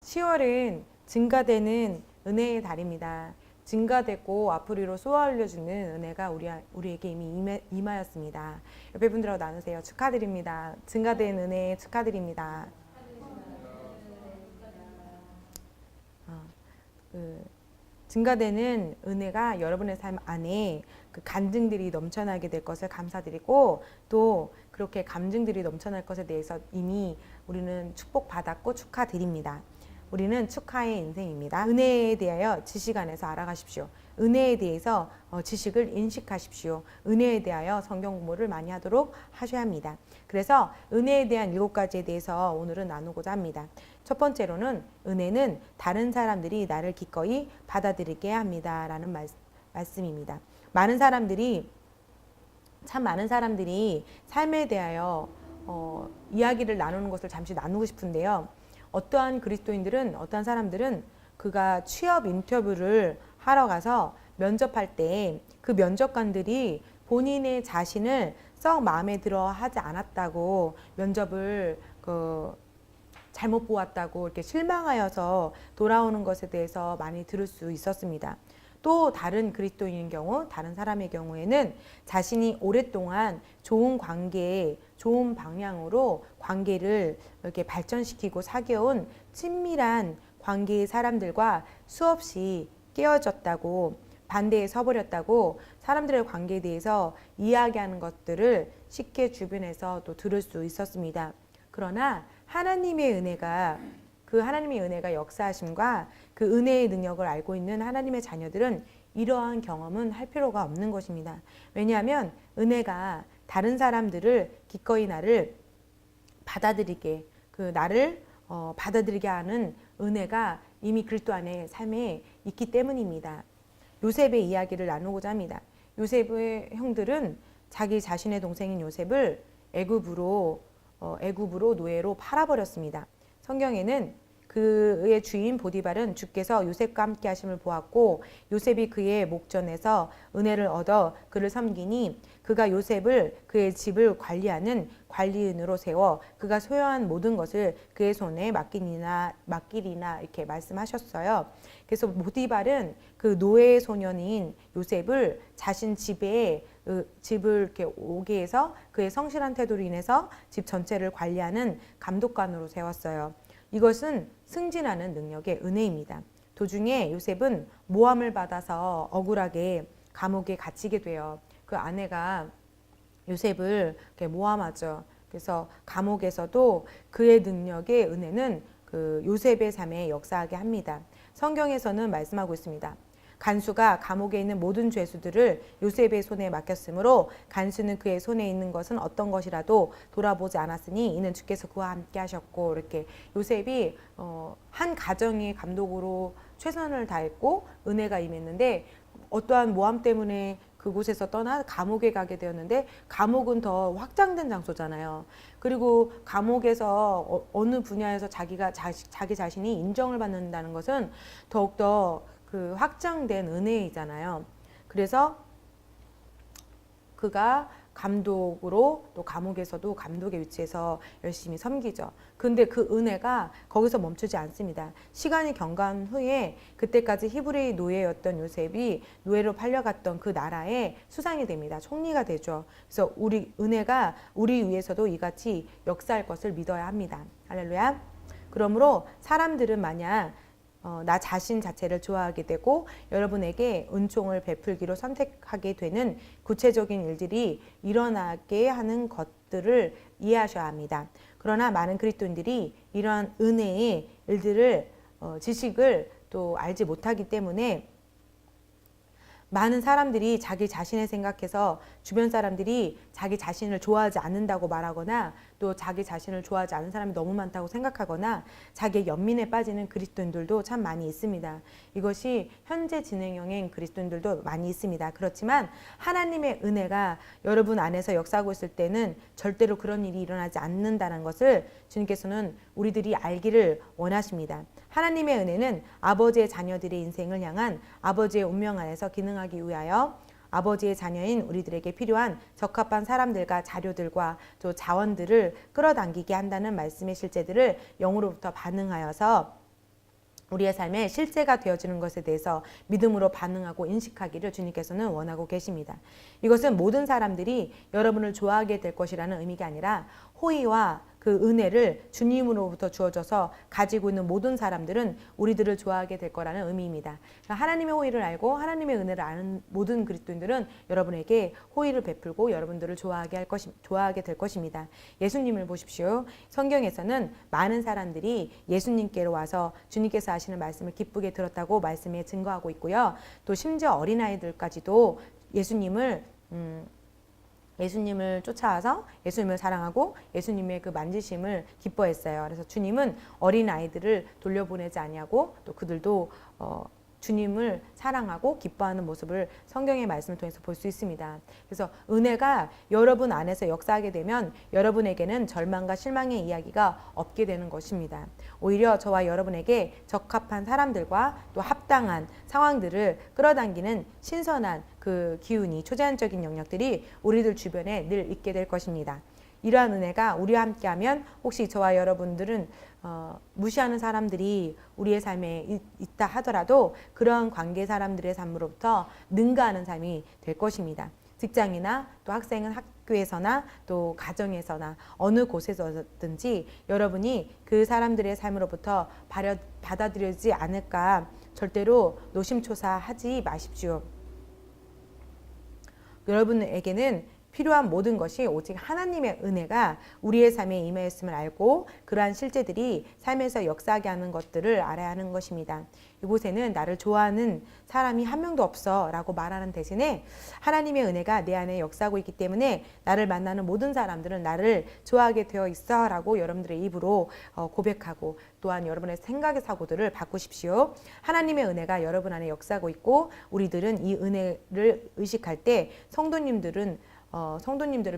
10월은 증가되는 은혜의 달입니다. 증가되고 앞으로 쏘아올려주는 은혜가 우리에게 이미 임하였습니다. 옆에 분들하고 나누세요. 축하드립니다. 증가된 은혜 축하드립니다. 증가되는 은혜가 여러분의 삶 안에 그 간증들이 넘쳐나게 될 것을 감사드리고, 또 그렇게 감증들이 넘쳐날 것에 대해서 이미 우리는 축복받았고 축하드립니다. 우리는 축하의 인생입니다. 은혜에 대하여 지식 안에서 알아가십시오. 은혜에 대해서 지식을 인식하십시오. 은혜에 대하여 성경 공부를 많이 하도록 하셔야 합니다. 그래서 은혜에 대한 7가지에 대해서 오늘은 나누고자 합니다. 첫 번째로는 은혜는 다른 사람들이 나를 기꺼이 받아들이게 합니다 라는 말씀입니다. 많은 사람들이 삶에 대하여 이야기를 나누는 것을 잠시 나누고 싶은데요. 어떠한 사람들은 그가 취업 인터뷰를 하러 가서 면접할 때 그 면접관들이 본인의 자신을 썩 마음에 들어 하지 않았다고, 면접을 잘못 보았다고 이렇게 실망하여서 돌아오는 것에 대해서 많이 들을 수 있었습니다. 또 다른 그리스도인의 경우, 다른 사람의 경우에는 자신이 오랫동안 좋은 관계, 좋은 방향으로 관계를 이렇게 발전시키고 사귀어온 친밀한 관계의 사람들과 수없이 깨어졌다고, 반대에 서버렸다고 사람들의 관계에 대해서 이야기하는 것들을 쉽게 주변에서 또 들을 수 있었습니다. 그러나 하나님의 은혜가 역사하심과 그 은혜의 능력을 알고 있는 하나님의 자녀들은 이러한 경험은 할 필요가 없는 것입니다. 왜냐하면 은혜가 다른 사람들을 기꺼이 나를 받아들이게, 받아들이게 하는 은혜가 이미 그리스도 안에 삶에 있기 때문입니다. 요셉의 이야기를 나누고자 합니다. 요셉의 형들은 자기 자신의 동생인 요셉을 애굽으로 노예로 팔아버렸습니다. 성경에는 그의 주인 보디발은 주께서 요셉과 함께 하심을 보았고, 요셉이 그의 목전에서 은혜를 얻어 그를 섬기니 그가 요셉을 그의 집을 관리하는 관리인으로 세워 그가 소유한 모든 것을 그의 손에 맡기리나 이렇게 말씀하셨어요. 그래서 보디발은 그 노예 소년인 요셉을 자신 집을 이렇게 오게 해서 그의 성실한 태도로 인해서 집 전체를 관리하는 감독관으로 세웠어요. 이것은 승진하는 능력의 은혜입니다. 도중에 요셉은 모함을 받아서 억울하게 감옥에 갇히게 돼요. 그 아내가 요셉을 이렇게 모함하죠. 그래서 감옥에서도 그의 능력의 은혜는 그 요셉의 삶에 역사하게 합니다. 성경에서는 말씀하고 있습니다. 간수가 감옥에 있는 모든 죄수들을 요셉의 손에 맡겼으므로 간수는 그의 손에 있는 것은 어떤 것이라도 돌아보지 않았으니 이는 주께서 그와 함께 하셨고, 이렇게 요셉이 한 가정의 감독으로 최선을 다했고 은혜가 임했는데, 어떠한 모함 때문에 그곳에서 떠나 감옥에 가게 되었는데, 감옥은 더 확장된 장소잖아요. 그리고 감옥에서 어느 분야에서 자기 자신이 인정을 받는다는 것은 더욱더 그 확장된 은혜이잖아요. 그래서 그가 감독으로 또 감옥에서도 감독의 위치에서 열심히 섬기죠. 근데 그 은혜가 거기서 멈추지 않습니다. 시간이 경과한 후에 그때까지 히브리 노예였던 요셉이 노예로 팔려갔던 그 나라의 수상이 됩니다. 총리가 되죠. 그래서 은혜가 우리 위해서도 이같이 역사할 것을 믿어야 합니다. 할렐루야. 그러므로 사람들은 만약 나 자신 자체를 좋아하게 되고 여러분에게 은총을 베풀기로 선택하게 되는 구체적인 일들이 일어나게 하는 것들을 이해하셔야 합니다. 그러나 많은 그리스도인들이 이러한 은혜의 일들을 지식을 또 알지 못하기 때문에 많은 사람들이 자기 자신을 생각해서 주변 사람들이 자기 자신을 좋아하지 않는다고 말하거나, 또 자기 자신을 좋아하지 않는 사람이 너무 많다고 생각하거나 자기의 연민에 빠지는 그리스도인들도 참 많이 있습니다. 이것이 현재 진행형인 그리스도인들도 많이 있습니다. 그렇지만 하나님의 은혜가 여러분 안에서 역사하고 있을 때는 절대로 그런 일이 일어나지 않는다는 것을 주님께서는 우리들이 알기를 원하십니다. 하나님의 은혜는 아버지의 자녀들의 인생을 향한 아버지의 운명 안에서 기능하기 위하여 아버지의 자녀인 우리들에게 필요한 적합한 사람들과 자료들과 또 자원들을 끌어당기게 한다는 말씀의 실제들을 영으로부터 반응하여서 우리의 삶에 실제가 되어지는 것에 대해서 믿음으로 반응하고 인식하기를 주님께서는 원하고 계십니다. 이것은 모든 사람들이 여러분을 좋아하게 될 것이라는 의미가 아니라 호의와 그 은혜를 주님으로부터 주어져서 가지고 있는 모든 사람들은 우리들을 좋아하게 될 거라는 의미입니다. 그러니까 하나님의 호의를 알고 하나님의 은혜를 아는 모든 그리스도인들은 여러분에게 호의를 베풀고 여러분들을 좋아하게 될 것입니다. 예수님을 보십시오. 성경에서는 많은 사람들이 예수님께로 와서 주님께서 하시는 말씀을 기쁘게 들었다고 말씀에 증거하고 있고요. 또 심지어 어린아이들까지도 예수님을 쫓아와서 예수님을 사랑하고 예수님의 그 만지심을 기뻐했어요. 그래서 주님은 어린 아이들을 돌려보내지 아니하고 또 그들도 주님을 사랑하고 기뻐하는 모습을 성경의 말씀을 통해서 볼 수 있습니다. 그래서 은혜가 여러분 안에서 역사하게 되면 여러분에게는 절망과 실망의 이야기가 없게 되는 것입니다. 오히려 저와 여러분에게 적합한 사람들과 또 합당한 상황들을 끌어당기는 신선한 그 기운이, 초자연적인 영역들이 우리들 주변에 늘 있게 될 것입니다. 이러한 은혜가 우리와 함께하면 혹시 저와 여러분들은 무시하는 사람들이 우리의 삶에 있다 하더라도 그런 관계 사람들의 삶으로부터 능가하는 삶이 될 것입니다. 직장이나 또 학생은 학교에서나 또 가정에서나 어느 곳에서든지 여러분이 그 사람들의 삶으로부터 받아들여지지 않을까 절대로 노심초사하지 마십시오. 여러분에게는 필요한 모든 것이 오직 하나님의 은혜가 우리의 삶에 임하였음을 알고 그러한 실제들이 삶에서 역사하게 하는 것들을 알아야 하는 것입니다. 이곳에는 나를 좋아하는 사람이 한 명도 없어 라고 말하는 대신에 하나님의 은혜가 내 안에 역사하고 있기 때문에 나를 만나는 모든 사람들은 나를 좋아하게 되어 있어 라고 여러분들의 입으로 고백하고 또한 여러분의 생각의 사고들을 바꾸십시오. 하나님의 은혜가 여러분 안에 역사하고 있고 우리들은 이 은혜를 의식할 때 성도님들을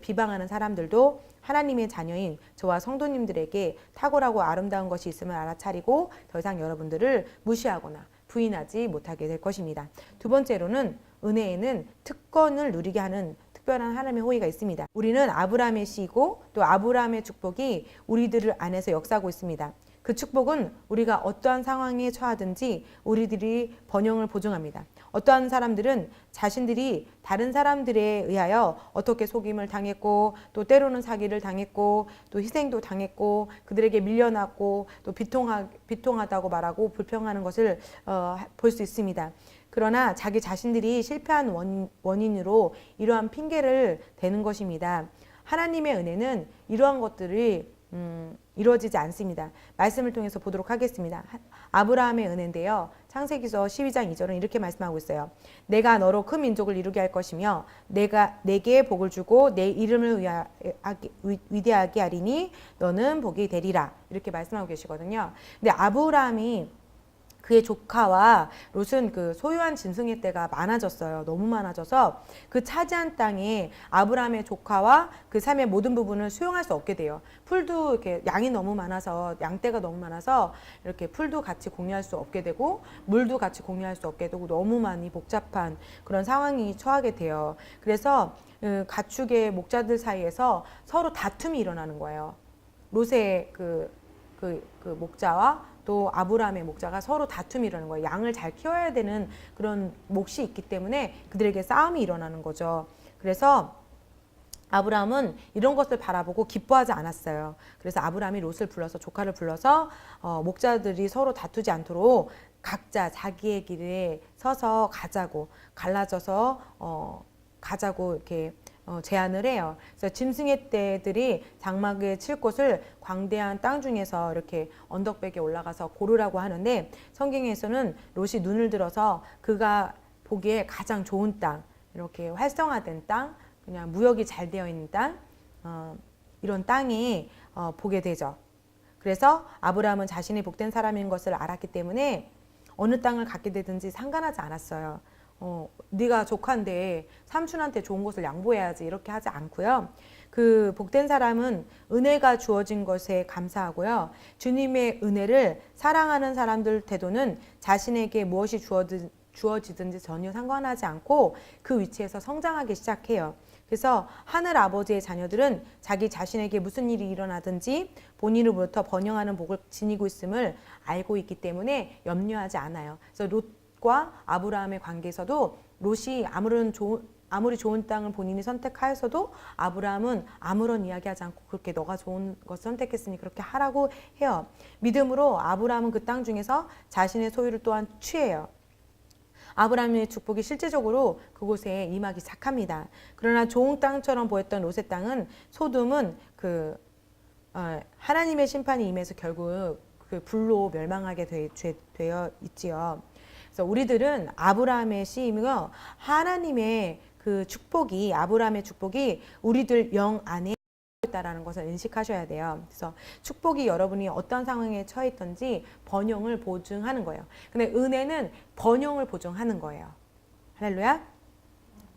비방하는 사람들도 하나님의 자녀인 저와 성도님들에게 탁월하고 아름다운 것이 있음을 알아차리고 더 이상 여러분들을 무시하거나 부인하지 못하게 될 것입니다. 두 번째로는 은혜에는 특권을 누리게 하는 특별한 하나님의 호의가 있습니다. 우리는 아브라함의 씨이고 또 아브라함의 축복이 우리들 안에서 역사하고 있습니다. 그 축복은 우리가 어떠한 상황에 처하든지 우리들이 번영을 보증합니다. 어떠한 사람들은 자신들이 다른 사람들에 의하여 어떻게 속임을 당했고 또 때로는 사기를 당했고 또 희생도 당했고 그들에게 밀려났고 또 비통하다고 말하고 불평하는 것을 볼 수 있습니다. 그러나 자기 자신들이 실패한 원인으로 이러한 핑계를 대는 것입니다. 하나님의 은혜는 이러한 것들이 이루어지지 않습니다. 말씀을 통해서 보도록 하겠습니다. 아브라함의 은혜인데요. 창세기서 12장 2절은 이렇게 말씀하고 있어요. 내가 너로 큰 민족을 이루게 할 것이며 내가 내게 복을 주고 내 이름을 위대하게 하리니 너는 복이 되리라. 이렇게 말씀하고 계시거든요. 근데 아브라함이 그의 조카와 롯은 그 소유한 짐승의 떼가 많아졌어요. 너무 많아져서 그 차지한 땅에 아브라함의 조카와 그 삶의 모든 부분을 수용할 수 없게 돼요. 풀도 이렇게 양이 너무 많아서 양떼가 너무 많아서 이렇게 풀도 같이 공유할 수 없게 되고 물도 같이 공유할 수 없게 되고 너무 많이 복잡한 그런 상황이 처하게 돼요. 그래서 가축의 목자들 사이에서 서로 다툼이 일어나는 거예요. 롯의 그 목자와 또 아브라함의 목자가 서로 다툼이 일어나는 거예요. 양을 잘 키워야 되는 그런 몫이 있기 때문에 그들에게 싸움이 일어나는 거죠. 그래서 아브라함은 이런 것을 바라보고 기뻐하지 않았어요. 그래서 아브라함이 롯을 불러서 조카를 불러서 목자들이 서로 다투지 않도록 각자 자기의 길에 서서 가자고 갈라져서 가자고 이렇게 제안을 해요. 그래서 짐승의 떼들이 장막에 칠 곳을 광대한 땅 중에서 이렇게 언덕백에 올라가서 고르라고 하는데 성경에서는 롯이 눈을 들어서 그가 보기에 가장 좋은 땅, 이렇게 활성화된 땅, 그냥 무역이 잘 되어 있는 땅, 이런 땅에 보게 되죠. 그래서 아브라함은 자신이 복된 사람인 것을 알았기 때문에 어느 땅을 갖게 되든지 상관하지 않았어요. 네가 조카인데 삼촌한테 좋은 것을 양보해야지 이렇게 하지 않고요. 그 복된 사람은 은혜가 주어진 것에 감사하고요. 주님의 은혜를 사랑하는 사람들 태도는 자신에게 무엇이 주어지든지 전혀 상관하지 않고 그 위치에서 성장하기 시작해요. 그래서 하늘 아버지의 자녀들은 자기 자신에게 무슨 일이 일어나든지 본인으로부터 번영하는 복을 지니고 있음을 알고 있기 때문에 염려하지 않아요. 그래서 롯과 아브라함의 관계에서도 롯이 아무리 좋은 땅을 본인이 선택하여서도 아브라함은 아무런 이야기하지 않고 그렇게 너가 좋은 것을 선택했으니 그렇게 하라고 해요. 믿음으로 아브라함은 그 땅 중에서 자신의 소유를 또한 취해요. 아브라함의 축복이 실제적으로 그곳에 임하기 시작합니다. 그러나 좋은 땅처럼 보였던 롯의 땅은 소돔은 하나님의 심판이 임해서 결국 그 불로 멸망하게 되어 있지요. 그래서 우리들은 아브라함의 씨이며 하나님의 그 축복이 아브라함의 축복이 우리들 영 안에 있다라는 것을 인식하셔야 돼요. 그래서 축복이 여러분이 어떤 상황에 처해 있든지 번영을 보증하는 거예요. 근데 은혜는 번영을 보증하는 거예요. 할렐루야.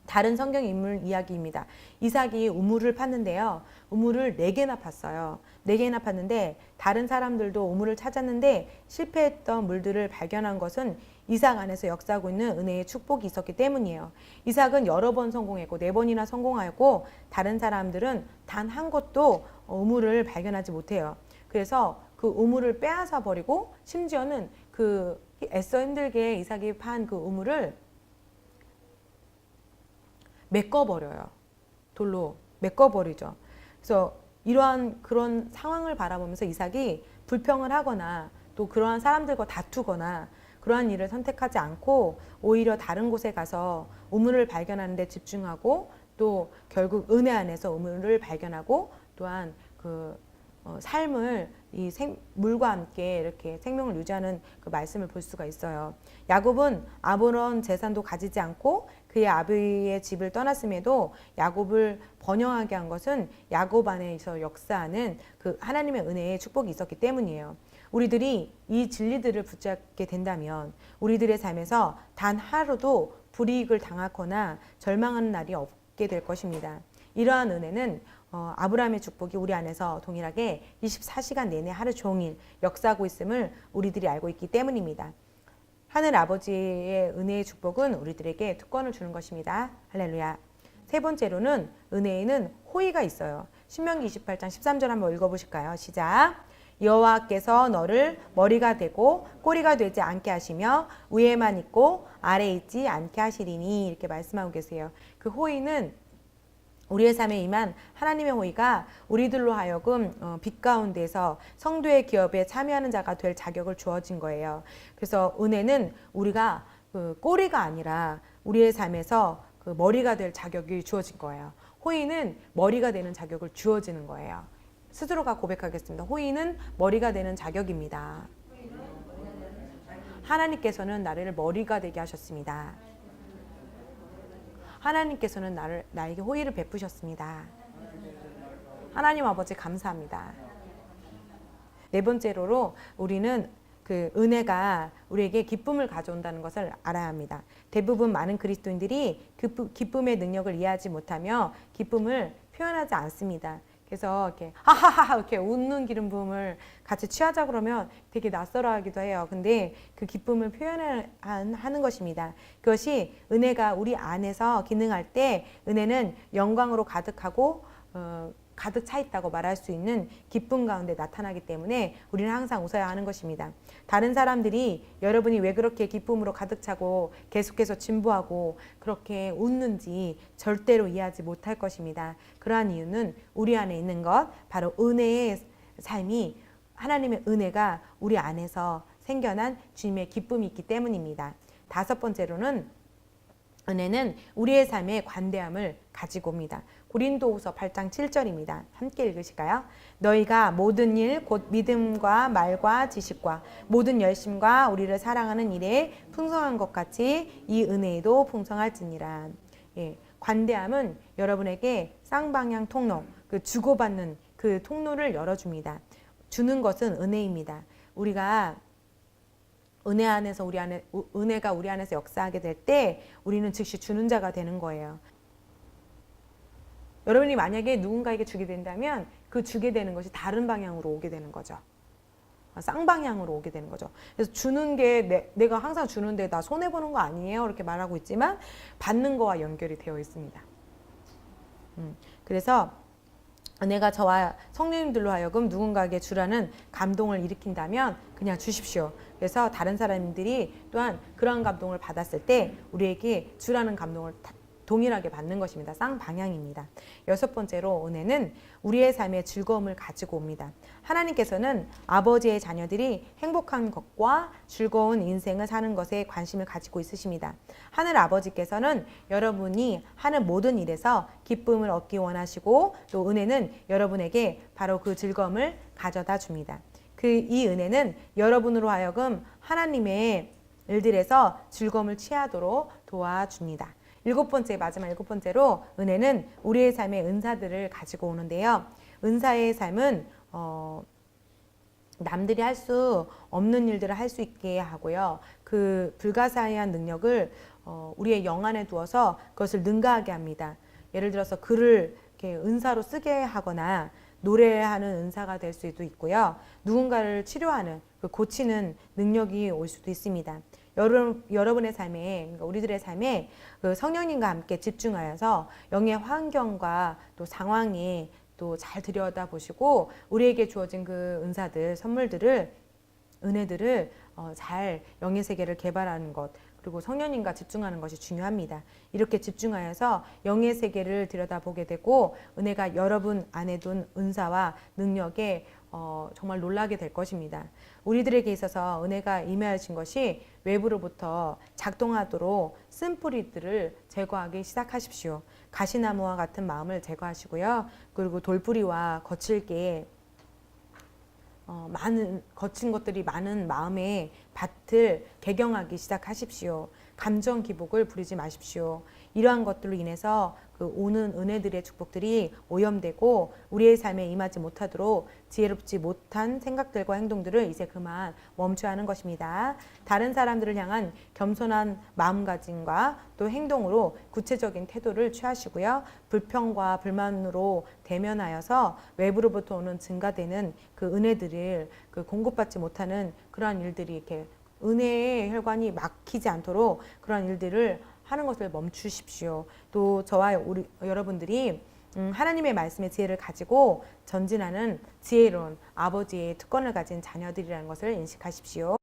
다른 성경 인물 이야기입니다. 이삭이 우물을 팠는데요. 우물을 4개나 팠어요. 4개나 팠는데 다른 사람들도 우물을 찾았는데 실패했던 물들을 발견한 것은 이삭 안에서 역사하고 있는 은혜의 축복이 있었기 때문이에요. 이삭은 여러 번 성공했고 4번이나 성공하였고 다른 사람들은 단 한 곳도 우물을 발견하지 못해요. 그래서 그 우물을 빼앗아 버리고 심지어는 그 애써 힘들게 이삭이 판 그 우물을 메꿔버려요. 돌로 메꿔버리죠. 그래서 이러한 그런 상황을 바라보면서 이삭이 불평을 하거나 또 그러한 사람들과 다투거나 그러한 일을 선택하지 않고 오히려 다른 곳에 가서 우물을 발견하는 데 집중하고 또 결국 은혜 안에서 우물을 발견하고 또한 삶을 물과 함께 이렇게 생명을 유지하는 그 말씀을 볼 수가 있어요. 야곱은 아무런 재산도 가지지 않고 그의 아비의 집을 떠났음에도 야곱을 번영하게 한 것은 야곱 안에서 역사하는 그 하나님의 은혜의 축복이 있었기 때문이에요. 우리들이 이 진리들을 붙잡게 된다면 우리들의 삶에서 단 하루도 불이익을 당하거나 절망하는 날이 없게 될 것입니다. 이러한 은혜는 아브라함의 축복이 우리 안에서 동일하게 24시간 내내 하루 종일 역사하고 있음을 우리들이 알고 있기 때문입니다. 하늘 아버지의 은혜의 축복은 우리들에게 특권을 주는 것입니다. 할렐루야. 세 번째로는 은혜에는 호의가 있어요. 신명기 28장 13절 한번 읽어보실까요? 시작. 여호와께서 너를 머리가 되고 꼬리가 되지 않게 하시며 위에만 있고 아래에 있지 않게 하시리니 이렇게 말씀하고 계세요. 그 호의는 우리의 삶에 임한 하나님의 호의가 우리들로 하여금 빛 가운데서 성도의 기업에 참여하는 자가 될 자격을 주어진 거예요. 그래서 은혜는 우리가 꼬리가 아니라 우리의 삶에서 머리가 될 자격이 주어진 거예요. 호의는 머리가 되는 자격을 주어지는 거예요. 스스로가 고백하겠습니다. 호의는 머리가 되는 자격입니다. 하나님께서는 나를 머리가 되게 하셨습니다. 하나님께서는 나에게 호의를 베푸셨습니다. 하나님 아버지 감사합니다. 네 번째로 우리는 그 은혜가 우리에게 기쁨을 가져온다는 것을 알아야 합니다. 대부분 많은 그리스도인들이 기쁨의 능력을 이해하지 못하며 기쁨을 표현하지 않습니다. 그래서 이렇게 하하하 이렇게 웃는 기쁨을 같이 취하자 그러면 되게 낯설어하기도 해요. 근데 그 기쁨을 표현하는 것입니다. 그것이 은혜가 우리 안에서 기능할 때 은혜는 영광으로 가득하고 가득 차 있다고 말할 수 있는 기쁨 가운데 나타나기 때문에 우리는 항상 웃어야 하는 것입니다. 다른 사람들이 여러분이 왜 그렇게 기쁨으로 가득 차고 계속해서 진보하고 그렇게 웃는지 절대로 이해하지 못할 것입니다. 그러한 이유는 우리 안에 있는 것, 바로 은혜의 삶이 하나님의 은혜가 우리 안에서 생겨난 주님의 기쁨이 있기 때문입니다. 다섯 번째로는 은혜는 우리의 삶에 관대함을 가지고 옵니다. 고린도후서 8장 7절입니다. 함께 읽으실까요? 너희가 모든 일 곧 믿음과 말과 지식과 모든 열심과 우리를 사랑하는 일에 풍성한 것 같이 이 은혜에도 풍성할지니라. 예, 관대함은 여러분에게 쌍방향 통로, 그 주고받는 그 통로를 열어줍니다. 주는 것은 은혜입니다. 우리가 은혜 안에서 은혜가 우리 안에서 역사하게 될 때 우리는 즉시 주는 자가 되는 거예요. 여러분이 만약에 누군가에게 주게 된다면 그 주게 되는 것이 다른 방향으로 오게 되는 거죠. 쌍방향으로 오게 되는 거죠. 그래서 주는 게 내가 항상 주는데 나 손해보는 거 아니에요? 이렇게 말하고 있지만 받는 거와 연결이 되어 있습니다. 그래서 은혜가 저와 성령님들로 하여금 누군가에게 주라는 감동을 일으킨다면 그냥 주십시오. 그래서 다른 사람들이 또한 그러한 감동을 받았을 때 우리에게 주라는 감동을 동일하게 받는 것입니다. 쌍방향입니다. 여섯 번째로 은혜는 우리의 삶에 즐거움을 가지고 옵니다. 하나님께서는 아버지의 자녀들이 행복한 것과 즐거운 인생을 사는 것에 관심을 가지고 있으십니다. 하늘 아버지께서는 여러분이 하는 모든 일에서 기쁨을 얻기 원하시고 또 은혜는 여러분에게 바로 그 즐거움을 가져다 줍니다. 이 은혜는 여러분으로 하여금 하나님의 일들에서 즐거움을 취하도록 도와줍니다. 마지막 일곱 번째로 은혜는 우리의 삶의 은사들을 가지고 오는데요. 은사의 삶은 남들이 할 수 없는 일들을 할 수 있게 하고요. 그 불가사의한 능력을 우리의 영 안에 두어서 그것을 능가하게 합니다. 예를 들어서 글을 이렇게 은사로 쓰게 하거나 노래하는 은사가 될 수도 있고요. 누군가를 치료하는, 고치는 능력이 올 수도 있습니다. 여러분의 삶에, 그러니까 우리들의 삶에 그 성령님과 함께 집중하여서 영의 환경과 또 상황에 또 잘 들여다보시고 우리에게 주어진 그 은사들, 선물들을, 은혜들을 잘 영의 세계를 개발하는 것, 그리고 성령님과 집중하는 것이 중요합니다. 이렇게 집중하여서 영의 세계를 들여다보게 되고 은혜가 여러분 안에 둔 은사와 능력에 정말 놀라게 될 것입니다. 우리들에게 있어서 은혜가 임하신 것이 외부로부터 작동하도록 쓴뿌리들을 제거하기 시작하십시오. 가시나무와 같은 마음을 제거하시고요. 그리고 돌뿌리와 거칠게 거친 것들이 많은 마음의 밭을 개경하기 시작하십시오. 감정 기복을 부리지 마십시오. 이러한 것들로 인해서 그 오는 은혜들의 축복들이 오염되고 우리의 삶에 임하지 못하도록 지혜롭지 못한 생각들과 행동들을 이제 그만 멈춰야 하는 것입니다. 다른 사람들을 향한 겸손한 마음가짐과 또 행동으로 구체적인 태도를 취하시고요. 불평과 불만으로 대면하여서 외부로부터 오는 증가되는 그 은혜들을 공급받지 못하는 그러한 일들이 이렇게 은혜의 혈관이 막히지 않도록 그러한 일들을 하는 것을 멈추십시오. 또 저와 여러분들이 하나님의 말씀의 지혜를 가지고 전진하는 지혜로운 아버지의 특권을 가진 자녀들이라는 것을 인식하십시오.